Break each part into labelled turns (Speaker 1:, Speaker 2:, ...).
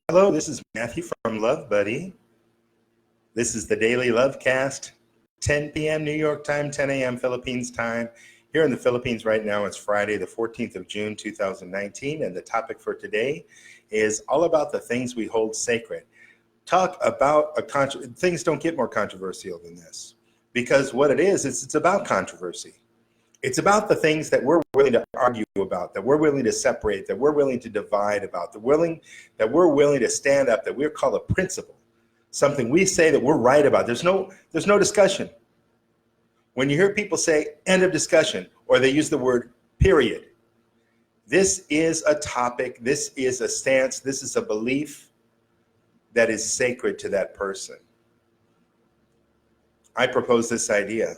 Speaker 1: Hello, this is Matthew from Love Buddy. This is the Daily LoveCast, 10 p.m. New York time, 10 a.m. Philippines time. Here in the Philippines right now, it's Friday, the 14th of June, 2019, and the topic for today is all about the things we hold sacred. Talk about things don't get more controversial than this, because what it is it's about controversy. It's about the things that we're willing to argue about, that we're willing to separate, that we're willing to divide about, that we're willing to stand up, that we're called a principle, something we say that we're right about. There's no discussion. When you hear people say end of discussion, or they use the word period, this is a topic, this is a stance, this is a belief that is sacred to that person. I propose this idea.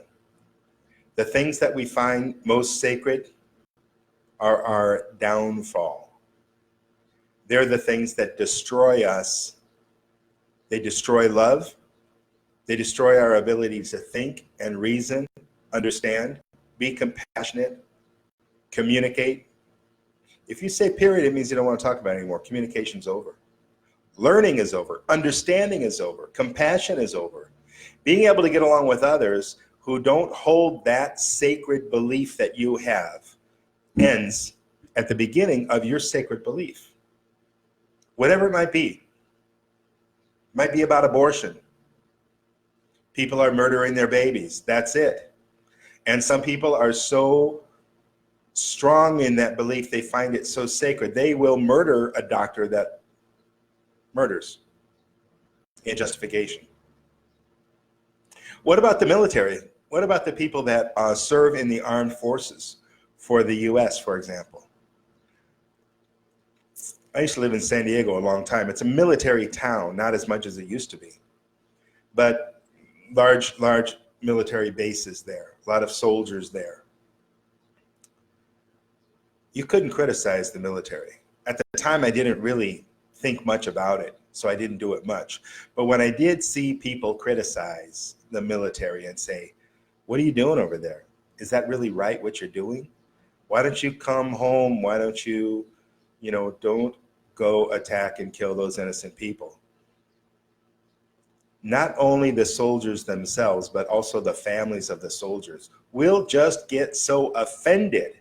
Speaker 1: The things that we find most sacred are our downfall. They're the things that destroy us. They destroy love. They destroy our ability to think and reason, understand, be compassionate, communicate. If you say period, it means you don't want to talk about it anymore. Communication's over. Learning is over. Understanding is over. Compassion is over. Being able to get along with others who don't hold that sacred belief that you have ends at the beginning of your sacred belief. Whatever it might be. It might be about abortion. People are murdering their babies. That's it. And some people are so strong in that belief, they find it so sacred, they will murder a doctor that murders in justification. What about the military? What about the people that serve in the armed forces for the U.S., for example? I used to live in San Diego a long time. It's a military town, not as much as it used to be, but large military bases there, a lot of soldiers there. You couldn't criticize the military. At the time, I didn't really think much about it, so I didn't do it much. But when I did see people criticize the military and say, what are you doing over there? Is that really right, what you're doing? Why don't you come home? Why don't you, don't go attack and kill those innocent people? Not only the soldiers themselves, but also the families of the soldiers will just get so offended.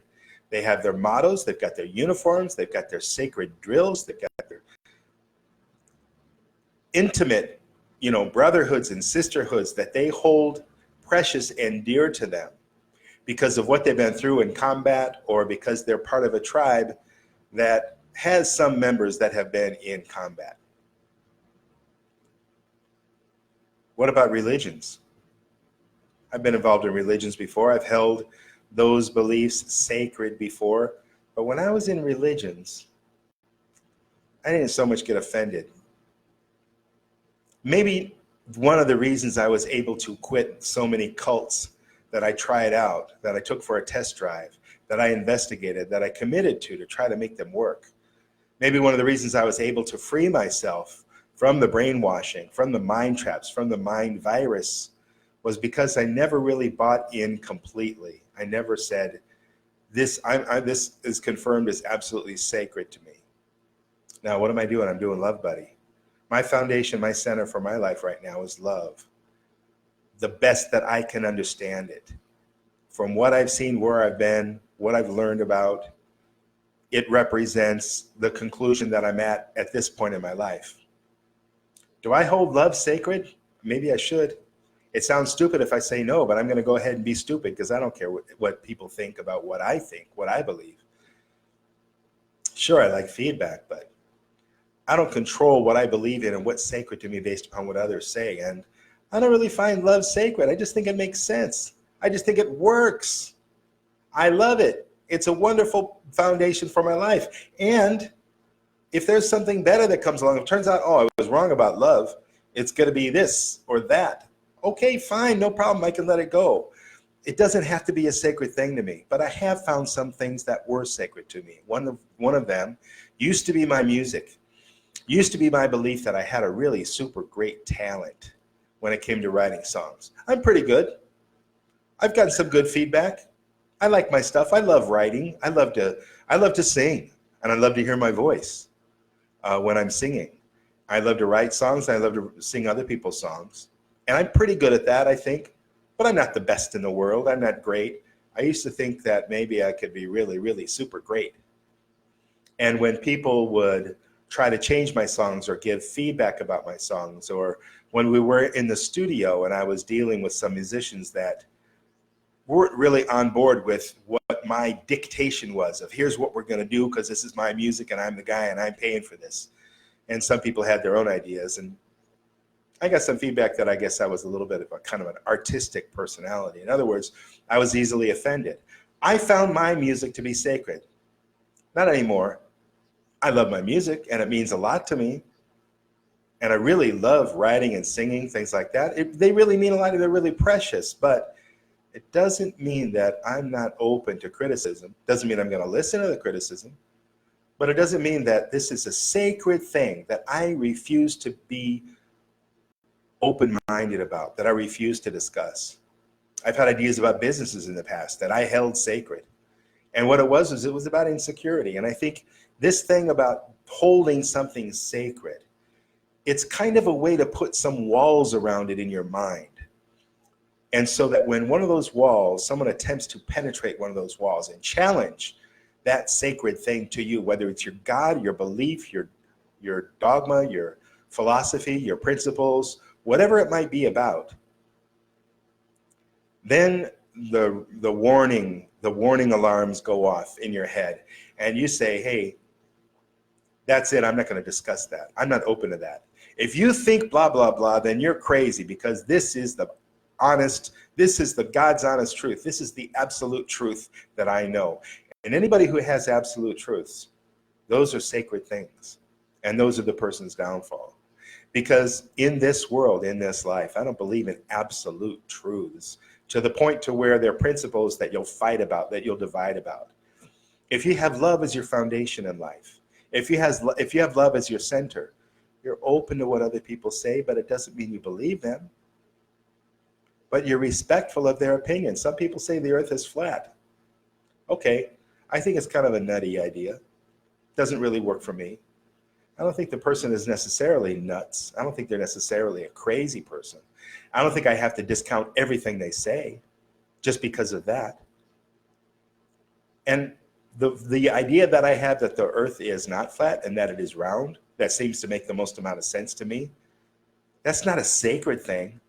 Speaker 1: They have their mottos, they've got their uniforms, they've got their sacred drills, they've got their intimate, brotherhoods and sisterhoods that they hold precious and dear to them because of what they've been through in combat, or because they're part of a tribe that has some members that have been in combat. What about religions? I've been involved in religions before. I've held those beliefs sacred before. But when I was in religions, I didn't so much get offended. Maybe one of the reasons I was able to quit so many cults that I tried out, that I took for a test drive, that I investigated, that I committed to try to make them work. Maybe one of the reasons I was able to free myself from the brainwashing, from the mind traps, from the mind virus, was because I never really bought in completely. I never said, this is confirmed as absolutely sacred to me. Now, what am I doing? I'm doing Love Buddy. My foundation, my center for my life right now is love. The best that I can understand it. From what I've seen, where I've been, what I've learned about, it represents the conclusion that I'm at this point in my life. Do I hold love sacred? Maybe I should. It sounds stupid if I say no, but I'm going to go ahead and be stupid because I don't care what people think about what I think, what I believe. Sure, I like feedback, but I don't control what I believe in and what's sacred to me based upon what others say. And I don't really find love sacred. I just think it makes sense. I just think it works. I love it. It's a wonderful foundation for my life. And if there's something better that comes along, it turns out, I was wrong about love. It's going to be this or that. Okay, fine, no problem. I can let it go. It doesn't have to be a sacred thing to me, but I have found some things that were sacred to me. One of them used to be my music. Used to be my belief that I had a really super great talent when it came to writing songs. I'm pretty good. I've gotten some good feedback. I like my stuff. I love writing. I love to sing, and I love to hear my voice when I'm singing. I love to write songs. I love to sing other people's songs. And I'm pretty good at that, I think. But I'm not the best in the world. I'm not great. I used to think that maybe I could be really, really super great. And when people would try to change my songs or give feedback about my songs, or when we were in the studio and I was dealing with some musicians that weren't really on board with what my dictation was of here's what we're going to do because this is my music and I'm the guy and I'm paying for this. And some people had their own ideas. And I got some feedback that I guess I was a little bit of a kind of an artistic personality. In other words, I was easily offended. I found my music to be sacred. Not anymore. I love my music and it means a lot to me. And I really love writing and singing, things like that. They really mean a lot. They're really precious. But it doesn't mean that I'm not open to criticism. Doesn't mean I'm going to listen to the criticism. But it doesn't mean that this is a sacred thing that I refuse to be open-minded about, that I refuse to discuss. I've had ideas about businesses in the past that I held sacred. And what it was about insecurity. And I think this thing about holding something sacred, it's kind of a way to put some walls around it in your mind. And so that when one of those walls, someone attempts to penetrate one of those walls and challenge that sacred thing to you, whether it's your God, your belief, your dogma, your philosophy, your principles, whatever it might be about, then the warning alarms go off in your head and you say, hey, that's it. I'm not going to discuss that. I'm not open to that. If you think blah, blah, blah, then you're crazy because this is the God's honest truth. This is the absolute truth that I know. And anybody who has absolute truths, those are sacred things. And those are the person's downfall. Because in this world, in this life, I don't believe in absolute truths to the point to where they're principles that you'll fight about, that you'll divide about. If you have love as your foundation in life, if you have love as your center, you're open to what other people say, but it doesn't mean you believe them. But you're respectful of their opinion. Some people say the earth is flat. Okay, I think it's kind of a nutty idea. Doesn't really work for me. I don't think the person is necessarily nuts. I don't think they're necessarily a crazy person. I don't think I have to discount everything they say just because of that. And the idea that I have that the earth is not flat and that it is round, that seems to make the most amount of sense to me. That's not a sacred thing.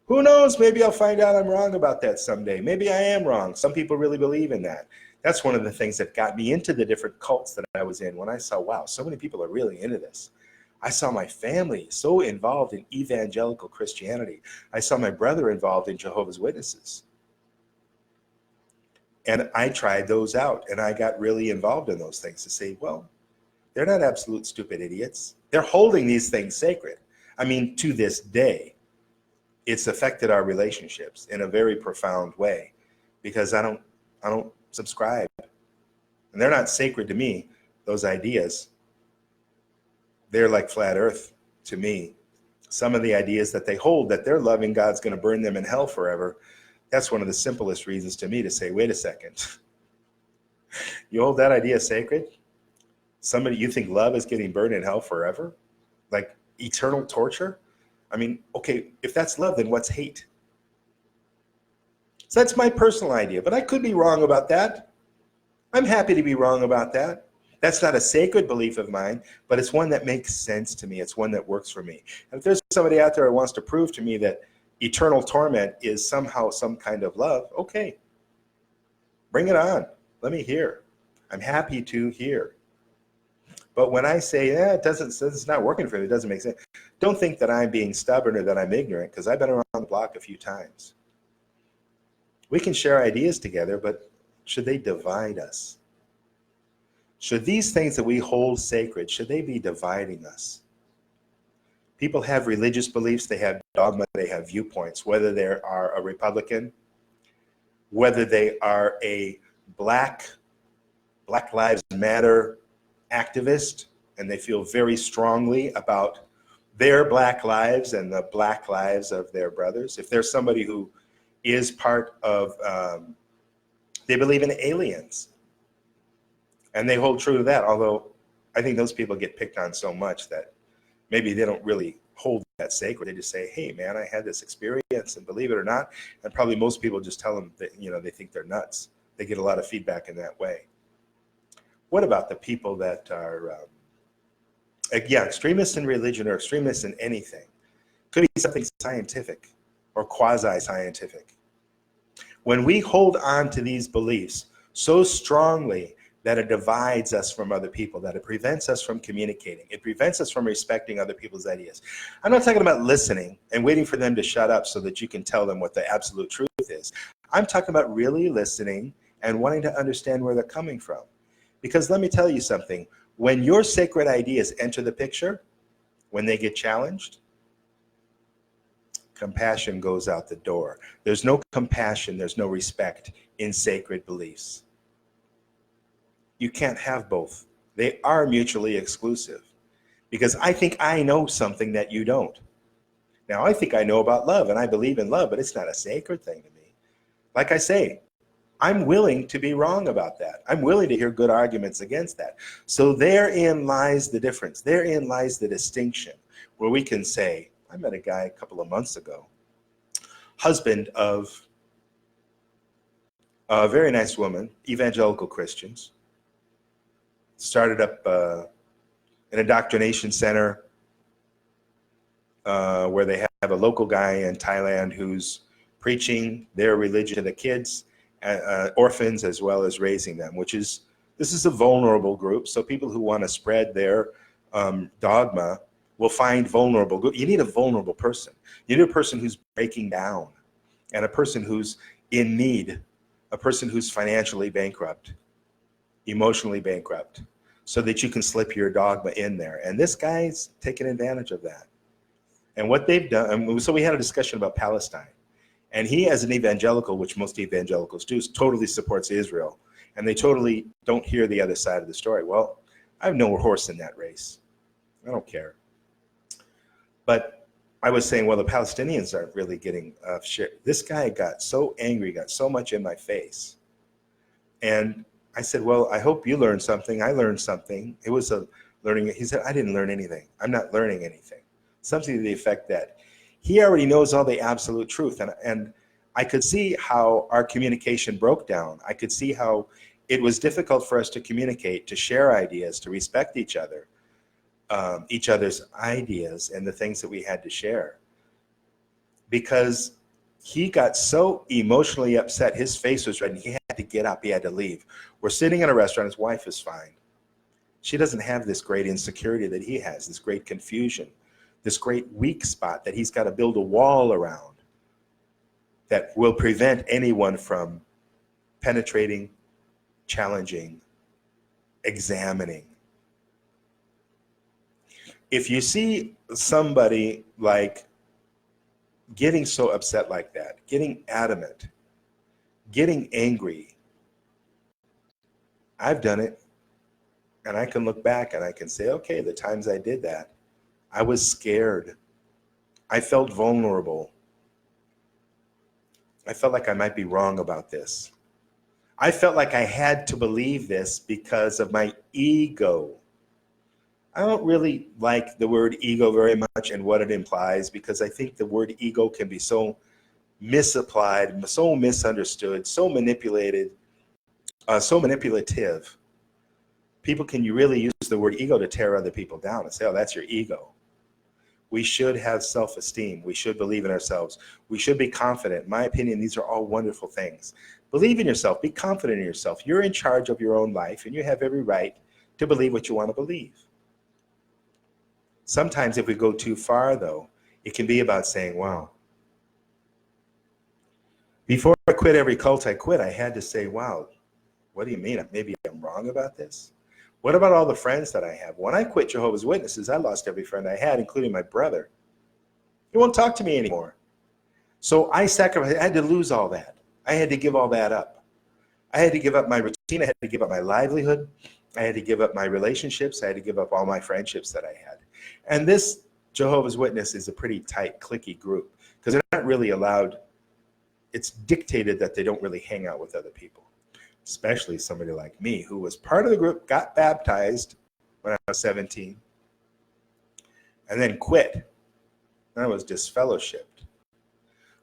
Speaker 1: Who knows? Maybe I'll find out I'm wrong about that someday. Maybe I am wrong. Some people really believe in that. That's one of the things that got me into the different cults that I was in when I saw, wow, so many people are really into this. I saw my family so involved in evangelical Christianity. I saw my brother involved in Jehovah's Witnesses. And I tried those out and I got really involved in those things to say, well, they're not absolute stupid idiots. They're holding these things sacred. I mean, to this day, it's affected our relationships in a very profound way because I don't subscribe. And they're not sacred to me, those ideas. They're like flat earth to me. Some of the ideas that they hold that their loving God's going to burn them in hell forever, that's one of the simplest reasons to me to say, wait a second. You hold that idea sacred? You think love is getting burned in hell forever? Like eternal torture? I mean, okay, if that's love, then what's hate? So that's my personal idea, but I could be wrong about that. I'm happy to be wrong about that. That's not a sacred belief of mine, but it's one that makes sense to me. It's one that works for me. And if there's somebody out there who wants to prove to me that eternal torment is somehow some kind of love, okay, bring it on. Let me hear. I'm happy to hear. But when I say, it's not working for me, it doesn't make sense, don't think that I'm being stubborn or that I'm ignorant, because I've been around the block a few times. We can share ideas together, but should they divide us? Should these things that we hold sacred, should they be dividing us? People have religious beliefs, they have dogma, they have viewpoints, whether they are a Republican, whether they are a Black Lives Matter activist, and they feel very strongly about their Black lives and the Black lives of their brothers. If there's somebody who is part of, they believe in aliens, and they hold true to that, although I think those people get picked on so much that maybe they don't really hold that sacred. They just say, hey, man, I had this experience, and believe it or not, and probably most people just tell them that, they think they're nuts. They get a lot of feedback in that way. What about the people that are, extremists in religion or extremists in anything? Could be something scientific or quasi-scientific. When we hold on to these beliefs so strongly that it divides us from other people, that it prevents us from communicating, it prevents us from respecting other people's ideas. I'm not talking about listening and waiting for them to shut up so that you can tell them what the absolute truth is. I'm talking about really listening and wanting to understand where they're coming from. Because let me tell you something, when your sacred ideas enter the picture, when they get challenged, compassion goes out the door. There's no compassion, there's no respect in sacred beliefs. You can't have both. They are mutually exclusive. Because I think I know something that you don't. Now, I think I know about love, and I believe in love, but it's not a sacred thing to me. Like I say, I'm willing to be wrong about that. I'm willing to hear good arguments against that. So therein lies the difference. Therein lies the distinction, where we can say, I met a guy a couple of months ago, husband of a very nice woman, evangelical Christians, started up an indoctrination center where they have a local guy in Thailand who's preaching their religion to the kids, orphans, as well as raising them, this is a vulnerable group. So people who want to spread their dogma will find vulnerable. You need a vulnerable person. You need a person who's breaking down, and a person who's in need, a person who's financially bankrupt, emotionally bankrupt, so that you can slip your dogma in there. And this guy's taking advantage of that. And what they've done, so we had a discussion about Palestine. And he, as an evangelical, which most evangelicals do, totally supports Israel. And they totally don't hear the other side of the story. Well, I have no horse in that race. I don't care. But I was saying, well, the Palestinians aren't really getting shit. This guy got so angry, got so much in my face. And I said, well, I hope you learned something. I learned something. It was a learning. He said, I didn't learn anything. I'm not learning anything. Something to the effect that he already knows all the absolute truth. And I could see how our communication broke down. I could see how it was difficult for us to communicate, to share ideas, to respect each other, each other's ideas and the things that we had to share. Because he got so emotionally upset, his face was red, and he had to get up, he had to leave. We're sitting in a restaurant, his wife is fine. She doesn't have this great insecurity that he has, this great confusion, this great weak spot that he's got to build a wall around that will prevent anyone from penetrating, challenging, examining. If you see somebody like getting so upset like that, getting adamant, getting angry, I've done it, and I can look back and I can say, okay, the times I did that, I was scared. I felt vulnerable. I felt like I might be wrong about this. I felt like I had to believe this because of my ego. I don't really like the word ego very much and what it implies, because I think the word ego can be so misapplied, so misunderstood, so manipulated, so manipulative. People can really use the word ego to tear other people down and say, oh, that's your ego. We should have self-esteem. We should believe in ourselves. We should be confident. In my opinion, these are all wonderful things. Believe in yourself. Be confident in yourself. You're in charge of your own life, and you have every right to believe what you want to believe. Sometimes if we go too far, though, it can be about saying, wow, before I quit every cult I quit, I had to say, wow, what do you mean? Maybe I'm wrong about this? What about all the friends that I have? When I quit Jehovah's Witnesses, I lost every friend I had, including my brother. He won't talk to me anymore. So I sacrificed. I had to lose all that. I had to give all that up. I had to give up my routine. I had to give up my livelihood. I had to give up my relationships. I had to give up all my friendships that I had. And this Jehovah's Witness is a pretty tight, cliquey group, because they're not really allowed. It's dictated that they don't really hang out with other people, especially somebody like me who was part of the group, got baptized, when I was 17, and then quit. And I was disfellowshipped.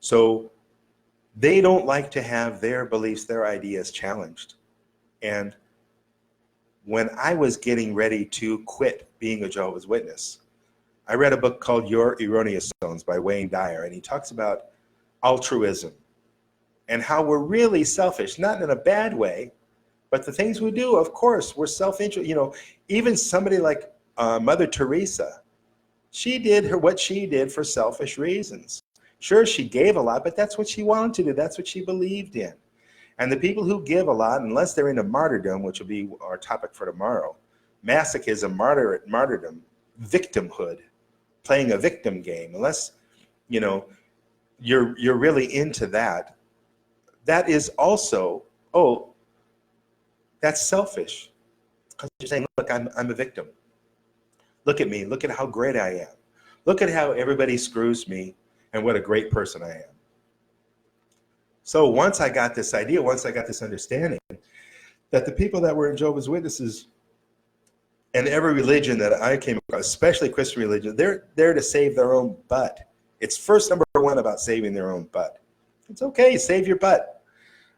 Speaker 1: So they don't like to have their beliefs, their ideas challenged. And when I was getting ready to quit being a Jehovah's Witness, I read a book called Your Erroneous Zones by Wayne Dyer, and he talks about altruism and how we're really selfish, not in a bad way, but the things we do, of course, we're self-interested. Even somebody like Mother Teresa, she did what she did for selfish reasons. Sure, she gave a lot, but that's what she wanted to do. That's what she believed in. And the people who give a lot, unless they're into martyrdom, which will be our topic for tomorrow, masochism, martyrdom, victimhood, playing a victim game, unless you're really into that, that is also, that's selfish. Because you're saying, look, I'm a victim. Look at me. Look at how great I am. Look at how everybody screws me and what a great person I am. So once I got this idea, once I got this understanding that the people that were in Jehovah's Witnesses and every religion that I came across, especially Christian religion, they're there to save their own butt. It's first number one about saving their own butt. It's okay, save your butt.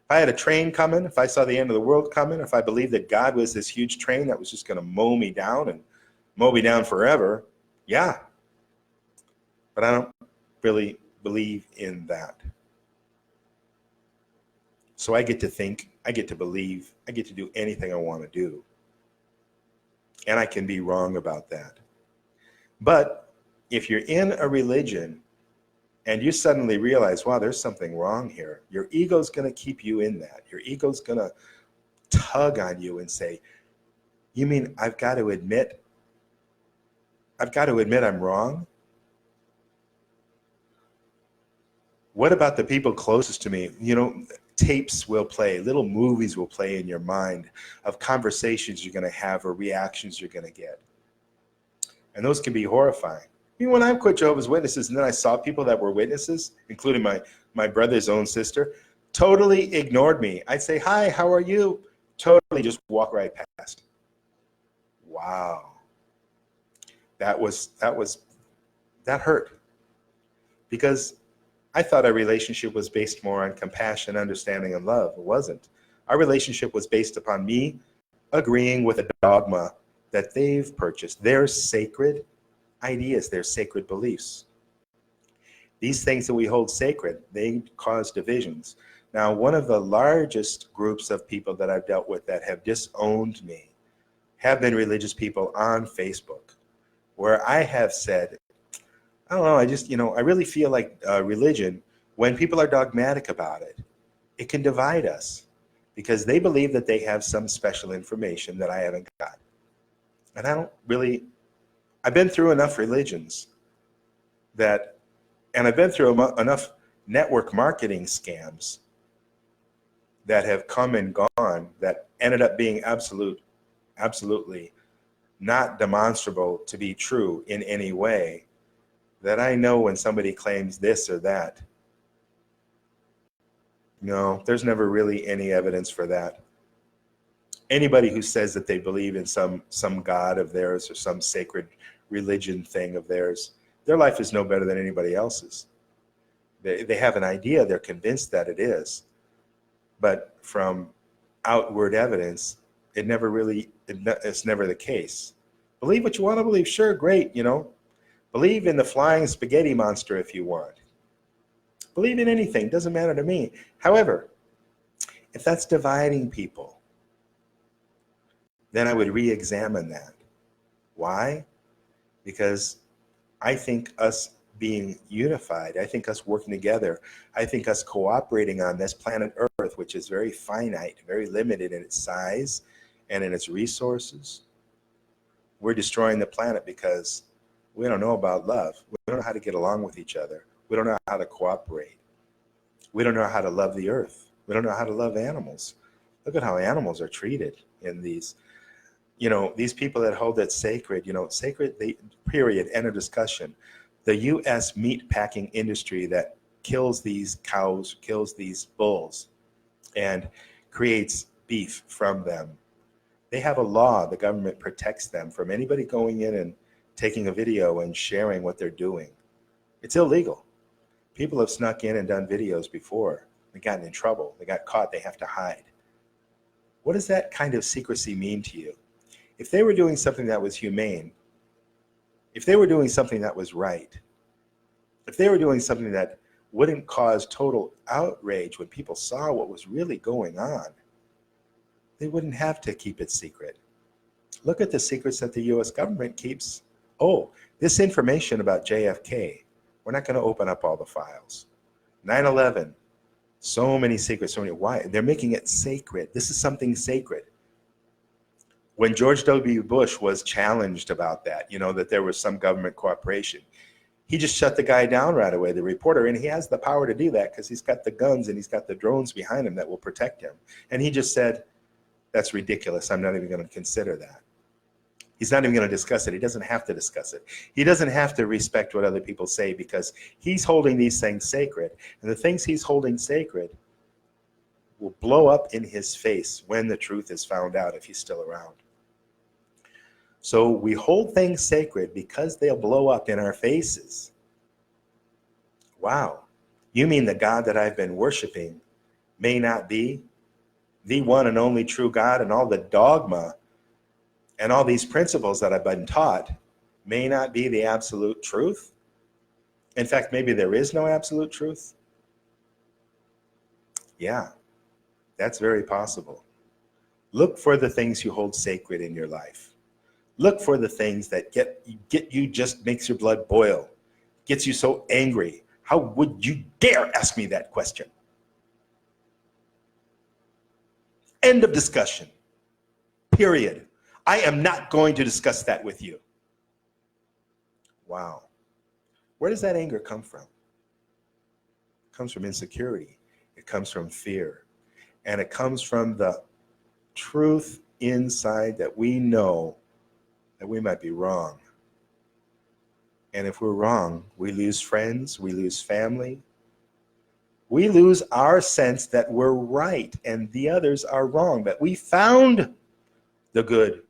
Speaker 1: If I had a train coming, if I saw the end of the world coming, if I believed that God was this huge train that was just going to mow me down and mow me down forever, yeah. But I don't really believe in that. So I get to think, I get to believe, I get to do anything I want to do. And I can be wrong about that. But if you're in a religion and you suddenly realize, wow, there's something wrong here, your ego's going to keep you in that. Your ego's going to tug on you and say, you mean I've got to admit I'm wrong? What about the people closest to me? Tapes will play, little movies will play in your mind of conversations you're going to have or reactions you're going to get. And those can be horrifying. When I quit Jehovah's Witnesses and then I saw people that were witnesses, including my brother's own sister, totally ignored me. I'd say, hi, how are you? Totally just walk right past. Wow. That hurt. Because I thought our relationship was based more on compassion, understanding, and love. It wasn't. Our relationship was based upon me agreeing with a dogma that they've purchased. Their sacred ideas, their sacred beliefs. These things that we hold sacred, they cause divisions. Now, one of the largest groups of people that I've dealt with that have disowned me have been religious people on Facebook, where I have said, I don't know, I really feel like religion, when people are dogmatic about it, it can divide us because they believe that they have some special information that I haven't got. And I've been through enough religions and I've been through enough network marketing scams that have come and gone that ended up being absolutely not demonstrable to be true in any way, that I know when somebody claims this or that. No, there's never really any evidence for that. Anybody who says that they believe in some God of theirs or some sacred religion thing of theirs, their life is no better than anybody else's. They have an idea, they're convinced that it is, but from outward evidence, it's never the case. Believe what you want to believe, sure, great, Believe in the flying spaghetti monster if you want. Believe in anything, doesn't matter to me. However, if that's dividing people, then I would re-examine that. Why? Because I think us being unified, I think us working together, I think us cooperating on this planet Earth, which is very finite, very limited in its size and in its resources, we're destroying the planet because we don't know about love. We don't know how to get along with each other. We don't know how to cooperate. We don't know how to love the earth. We don't know how to love animals. Look at how animals are treated in these, these people that hold it sacred, sacred, period, end of discussion. The U.S. meat packing industry that kills these cows, kills these bulls, and creates beef from them. They have a law. The government protects them from anybody going in and taking a video and sharing what they're doing. It's illegal. People have snuck in and done videos before. They've gotten in trouble. They got caught. They have to hide. What does that kind of secrecy mean to you? If they were doing something that was humane, if they were doing something that was right, if they were doing something that wouldn't cause total outrage when people saw what was really going on, they wouldn't have to keep it secret. Look at the secrets that the US government keeps. Oh, this information about JFK, we're not going to open up all the files. 9/11, so many secrets, so many. Why? They're making it sacred. This is something sacred. When George W. Bush was challenged about that, that there was some government cooperation, he just shut the guy down right away, the reporter, and he has the power to do that because he's got the guns and he's got the drones behind him that will protect him. And he just said, that's ridiculous. I'm not even going to consider that. He's not even going to discuss it. He doesn't have to discuss it. He doesn't have to respect what other people say because he's holding these things sacred. And the things he's holding sacred will blow up in his face when the truth is found out, if he's still around. So we hold things sacred because they'll blow up in our faces. Wow. You mean the God that I've been worshiping may not be the one and only true God, and all the dogma and all these principles that I've been taught may not be the absolute truth? In fact, maybe there is no absolute truth? Yeah, that's very possible. Look for the things you hold sacred in your life. Look for the things that get you, just makes your blood boil, gets you so angry. How would you dare ask me that question? End of discussion. Period. I am not going to discuss that with you. Wow. Where does that anger come from? It comes from insecurity. It comes from fear. And it comes from the truth inside that we know that we might be wrong. And if we're wrong, we lose friends, we lose family. We lose our sense that we're right and the others are wrong, that we found the good,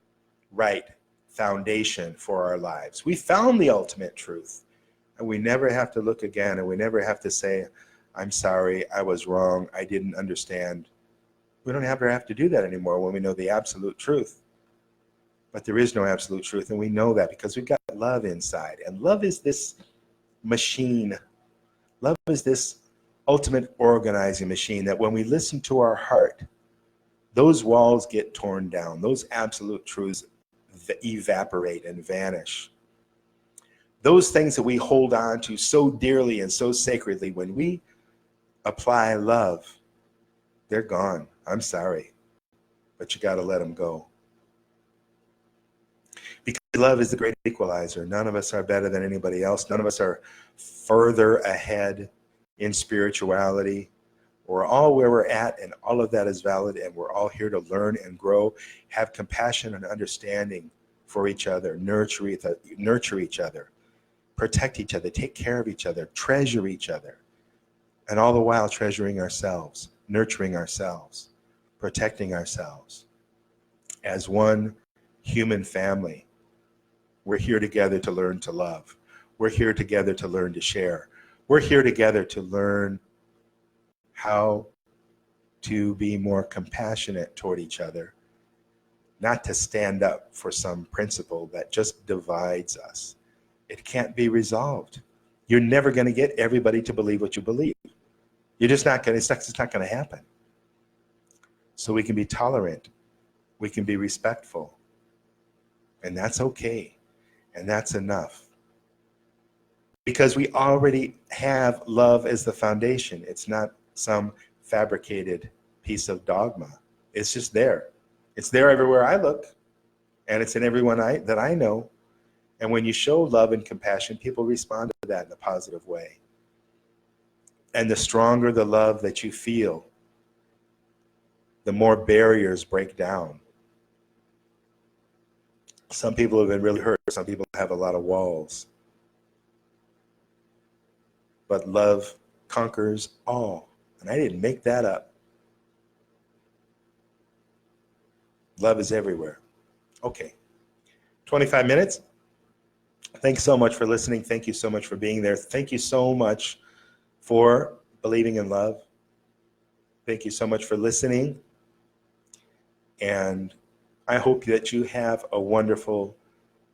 Speaker 1: right foundation for our lives. We found the ultimate truth, and we never have to look again, and we never have to say, I'm sorry, I was wrong, I didn't understand. We don't ever have to do that anymore when we know the absolute truth. But there is no absolute truth, and we know that because we've got love inside. And love is this machine. Love is this ultimate organizing machine that when we listen to our heart, those walls get torn down. Those absolute truths evaporate and vanish. Those things that we hold on to so dearly and so sacredly, when we apply love, they're gone. I'm sorry, but you got to let them go. Because love is the great equalizer. None of us are better than anybody else. None of us are further ahead in spirituality. We're all where we're at, and all of that is valid, and we're all here to learn and grow, have compassion and understanding for each other, nurture each other, protect each other, take care of each other, treasure each other, and all the while treasuring ourselves, nurturing ourselves, protecting ourselves. As one human family, we're here together to learn to love. We're here together to learn to share. We're here together to learn how to be more compassionate toward each other, not to stand up for some principle that just divides us. It can't be resolved. You're never going to get everybody to believe what you believe. You're just not going to, it's not going to happen. So we can be tolerant. We can be respectful. And that's okay. And that's enough. Because we already have love as the foundation. It's not some fabricated piece of dogma. It's just there. It's there everywhere I look, and it's in everyone that I know. And when you show love and compassion, people respond to that in a positive way. And the stronger the love that you feel, the more barriers break down. Some people have been really hurt. Some people have a lot of walls. But love conquers all. And I didn't make that up. Love is everywhere. Okay. 25 minutes. Thanks so much for listening. Thank you so much for being there. Thank you so much for believing in love. Thank you so much for listening. And I hope that you have a wonderful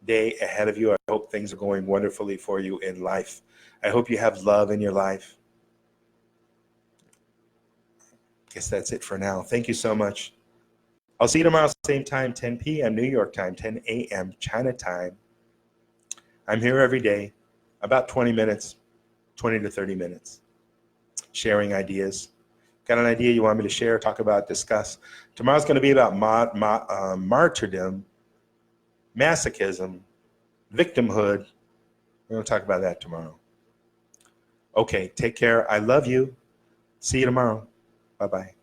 Speaker 1: day ahead of you. I hope things are going wonderfully for you in life. I hope you have love in your life. Guess that's it for now. Thank you so much. I'll see you tomorrow, same time, 10 p.m. New York time, 10 a.m. China time. I'm here every day, about 20 minutes, 20 to 30 minutes, sharing ideas. Got an idea you want me to share, talk about, discuss? Tomorrow's going to be about martyrdom, masochism, victimhood. We're going to talk about that tomorrow. Okay, take care. I love you. See you tomorrow. Bye-bye.